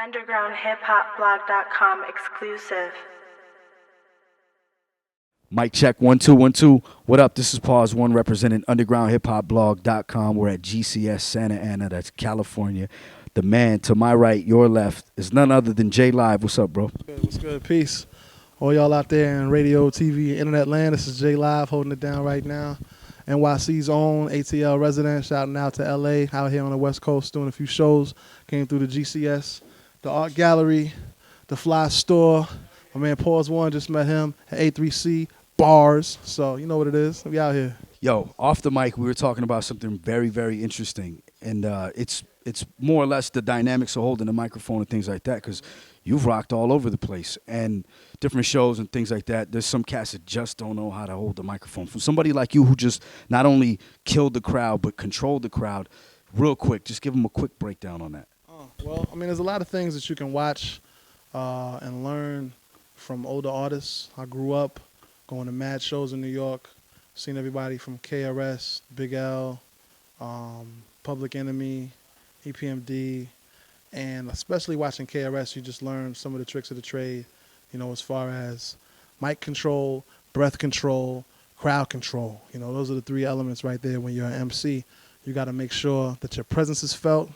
UndergroundHipHopBlog.com exclusive. Mic check 1 2 1 2. What up? This is Pawz One representing UndergroundHipHopBlog.com. We're at GCS Santa Ana, that's California. The man to my right, your left, is none other than J Live. What's up, bro? What's good? Peace. All y'all out there in radio, TV, internet land. This is J Live holding it down right now. NYC's own ATL resident, shouting out to LA, out here on the West Coast doing a few shows. Came through the GCS, the art gallery, the fly store. My man Pawz One, just met him at A3C bars. So you know what it is. We out here. Yo, off the mic, we were talking about something very, very interesting. And it's more or less the dynamics of holding the microphone and things like that, because you've rocked all over the place and different shows and things like that. There's some cats that just don't know how to hold the microphone. For somebody like you who just not only killed the crowd but controlled the crowd, real quick, just give them a quick breakdown on that. Well, I mean, there's a lot of things that you can watch and learn from older artists. I grew up going to mad shows in New York, seen everybody from KRS, Big L, Public Enemy, EPMD, and especially watching KRS, you just learn some of the tricks of the trade, you know, as far as mic control, breath control, crowd control. You know, those are the three elements right there when you're an MC. You got to make sure that your presence is felt.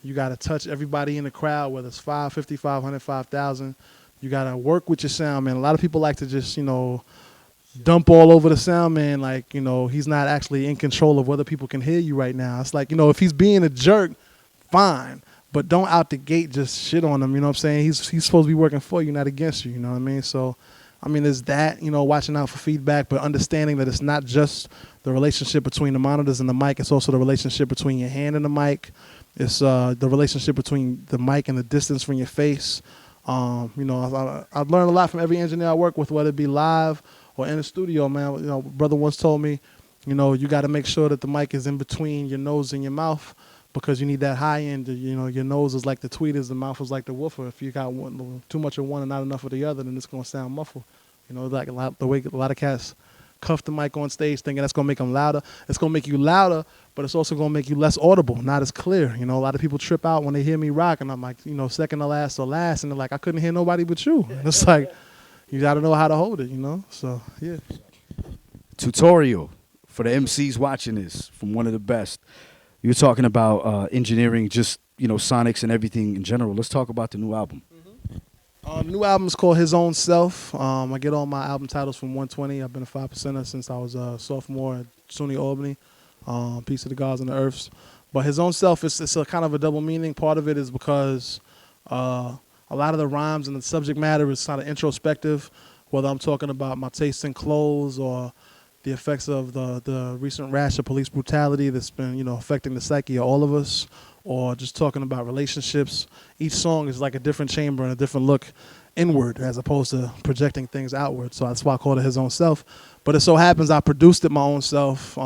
You got to touch everybody in the crowd, whether it's 550, 500, 5,000. You got to work with your sound man. A lot of people like to just, you know, dump all over the sound man like, you know, he's not actually in control of whether people can hear you right now. It's like, you know, if he's being a jerk, fine. But don't out the gate just shit on him, you know what I'm saying? He's supposed to be working for you, not against you, you know what I mean? So, I mean, there's that, you know, watching out for feedback, but understanding that it's not just the relationship between the monitors and the mic. It's also the relationship between your hand and the mic. It's the relationship between the mic and the distance from your face. You know, I've learned a lot from every engineer I work with, whether it be live or in the studio, man. You know, brother once told me, you know, you got to make sure that the mic is in between your nose and your mouth, because you need that high end. You know, your nose is like the tweeters, the mouth is like the woofer. If you got too much of one and not enough of the other, then it's gonna sound muffled. You know, like the way a lot of cats cuff the mic on stage, thinking that's gonna make them louder. It's gonna make you louder, but it's also gonna make you less audible, not as clear. You know, a lot of people trip out when they hear me rock, and I'm like, you know, second to last or last, and they're like, I couldn't hear nobody but you. And it's like, you gotta know how to hold it, you know. So yeah. Tutorial for the MCs watching this from one of the best. You're talking about engineering, just, you know, sonics and everything in general. Let's talk about the new album. New album is called His Own Self. I get all my album titles from 120. I've been a 5%er since I was a sophomore at SUNY Albany. Peace to the gods and the earths. But His Own Self, it's a kind of a double meaning. Part of it is because a lot of the rhymes and the subject matter is kind of introspective, whether I'm talking about my taste in clothes or the effects of the recent rash of police brutality that's been, you know, affecting the psyche of all of us, or just talking about relationships. Each song is like a different chamber and a different look inward as opposed to projecting things outward. So that's why I called it His Own Self. But it so happens I produced it my own self,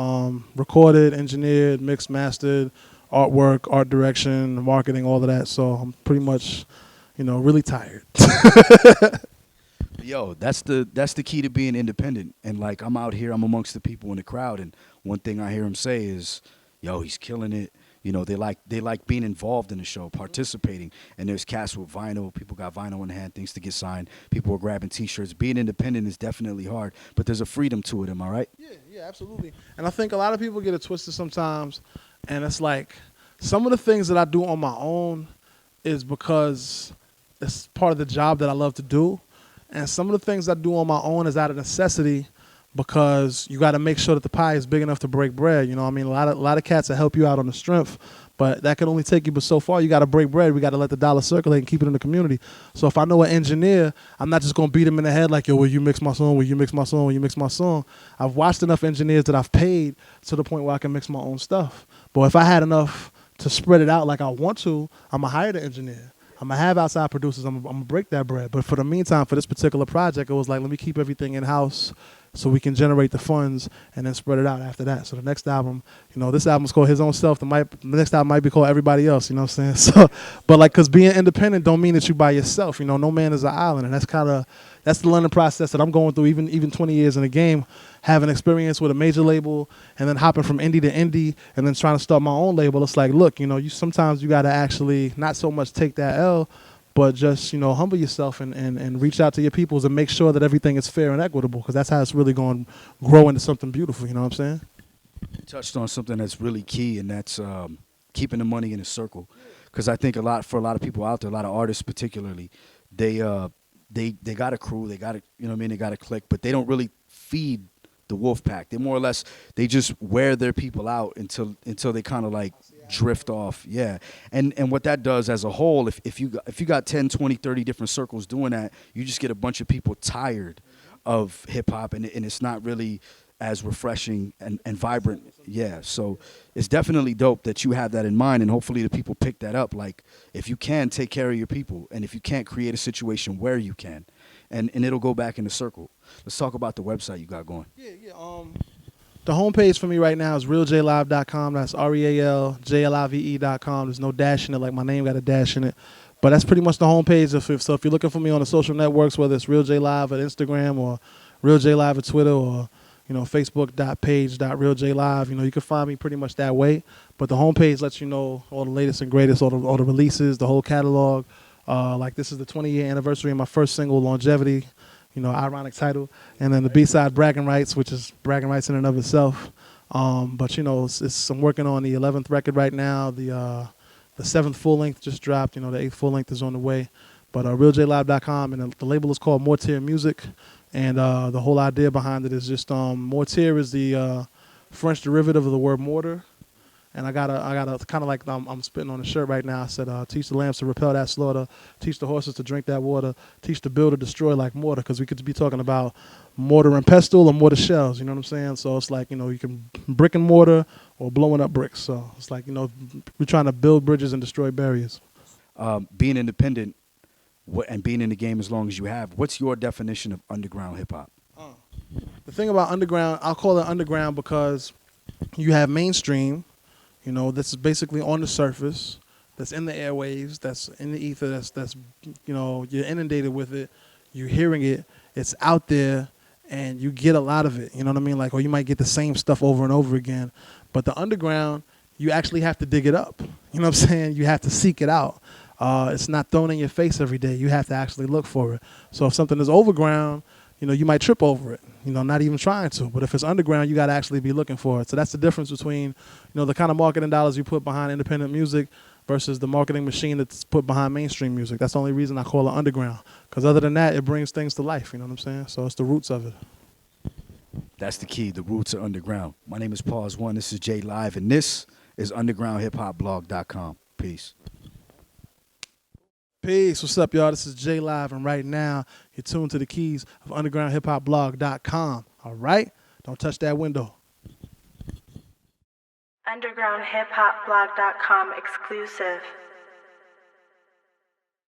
recorded, engineered, mixed, mastered, artwork, art direction, marketing, all of that. So I'm pretty much, you know, really tired. Yo, that's the key to being independent. And like, I'm out here, I'm amongst the people in the crowd, and one thing I hear him say is, yo, he's killing it. You know, they like being involved in the show, participating. And there's cats with vinyl. People got vinyl in hand, things to get signed. People are grabbing T-shirts. Being independent is definitely hard, but there's a freedom to it. Am I right? Yeah, absolutely. And I think a lot of people get it twisted sometimes. And it's like, some of the things that I do on my own is because it's part of the job that I love to do. And some of the things I do on my own is out of necessity, because you got to make sure that the pie is big enough to break bread. You know what I mean? A lot of cats that help you out on the strength, but that can only take you but so far. You got to break bread. We got to let the dollar circulate and keep it in the community. So if I know an engineer, I'm not just going to beat him in the head like, yo, will you mix my song? Will you mix my song? Will you mix my song? I've watched enough engineers that I've paid to the point where I can mix my own stuff. But if I had enough to spread it out like I want to, I'm going to hire the engineer. I'm going to have outside producers. I'm going to break that bread. But for the meantime, for this particular project, it was like, let me keep everything in-house so we can generate the funds and then spread it out after that. So the next album, you know, this album's called His Own Self. The next album might be called Everybody Else, you know what I'm saying? So, but like, because being independent don't mean that you by yourself. You know, no man is an island. And that's the learning process that I'm going through, even 20 years in the game, having experience with a major label and then hopping from indie to indie and then trying to start my own label. It's like, look, you know, sometimes you got to actually not so much take that L, but just, humble yourself and reach out to your peoples and make sure that everything is fair and equitable, because that's how it's really going to grow into something beautiful. You know what I'm saying? You touched on something that's really key, and that's keeping the money in a circle. Because I think for a lot of people out there, a lot of artists particularly, they got a crew, they got they got a clique, but they don't really feed the wolf pack. They more or less, they just wear their people out until they kind of like drift off. Yeah. And what that does as a whole, if you got 10, 20, 30 different circles doing that, you just get a bunch of people tired of hip hop, and it's not really as refreshing and vibrant. Yeah. So it's definitely dope that you have that in mind, and hopefully the people pick that up. Like, if you can, take care of your people, and if you can't, create a situation where you can, and it'll go back in the circle. Let's talk about the website you got going. Yeah. The homepage for me right now is realjlive.com. That's REALJLIVE.com. There's no dash in it, like my name got a dash in it. But that's pretty much the homepage. So if you're looking for me on the social networks, whether it's Real J Live at Instagram or Real J Live at Twitter, or Facebook.page.realjlive, you can find me pretty much that way. But the homepage lets you know all the latest and greatest, all the releases, the whole catalog. Like, this is the 20-year anniversary of my first single, Longevity. Ironic title. And then the B-side, Bragging Rights, which is bragging rights in and of itself. But I'm working on the 11th record right now. The 7th full length just dropped. The 8th full length is on the way. But realjlive.com, and the label is called Mortier Music. And the whole idea behind it is just mortier is the French derivative of the word mortar. And I got a kind of like, I'm spitting on the shirt right now. I said, teach the lambs to repel that slaughter, teach the horses to drink that water, teach the builder to destroy like mortar, because we could be talking about mortar and pestle or mortar shells, you know what I'm saying? So it's like, you can brick and mortar or blowing up bricks. So it's like, we're trying to build bridges and destroy barriers. Being independent and being in the game as long as you have, what's your definition of underground hip-hop? The thing about underground, I'll call it underground because you have mainstream, this is basically on the surface, that's in the airwaves, that's in the ether, that's you're inundated with it, you're hearing it, it's out there, and you get a lot of it, you know what I mean? Like, or you might get the same stuff over and over again. But the underground, you actually have to dig it up. You know what I'm saying? You have to seek it out. It's not thrown in your face every day. You have to actually look for it. So if something is overground, you might trip over it, not even trying to. But if it's underground, you got to actually be looking for it. So that's the difference between, the kind of marketing dollars you put behind independent music versus the marketing machine that's put behind mainstream music. That's the only reason I call it underground. Because other than that, it brings things to life, you know what I'm saying? So it's the roots of it. That's the key. The roots are underground. My name is Pawz One. This is J Live, and this is undergroundhiphopblog.com. Peace. Peace. What's up, y'all? This is J Live, and right now you're tuned to the keys of undergroundhiphopblog.com. All right? Don't touch that window. Undergroundhiphopblog.com exclusive.